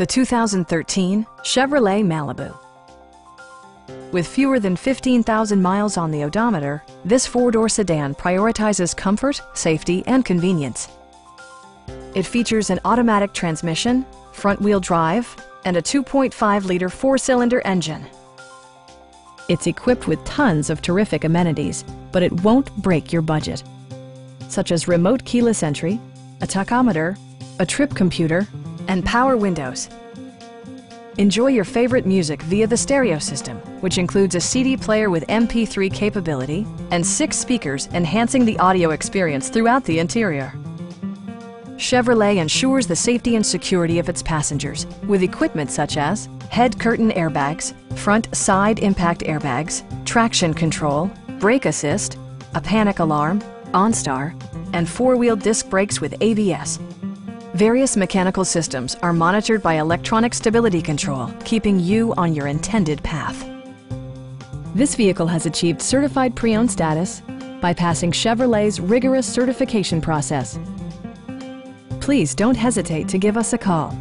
The 2013 Chevrolet Malibu. With fewer than 15,000 miles on the odometer, this four-door sedan prioritizes comfort, safety, and convenience. It features an automatic transmission, front-wheel drive, and a 2.5-liter four-cylinder engine. It's equipped with tons of terrific amenities, but it won't break your budget, such as remote keyless entry, a tachometer, a trip computer, and power windows. Enjoy your favorite music via the stereo system, which includes a CD player with MP3 capability and 6 speakers enhancing the audio experience throughout the interior. Chevrolet ensures the safety and security of its passengers with equipment such as head curtain airbags, front side impact airbags, traction control, brake assist, a panic alarm, OnStar, and 4-wheel disc brakes with ABS. Various mechanical systems are monitored by electronic stability control, keeping you on your intended path. This vehicle has achieved certified pre-owned status by passing Chevrolet's rigorous certification process. Please don't hesitate to give us a call.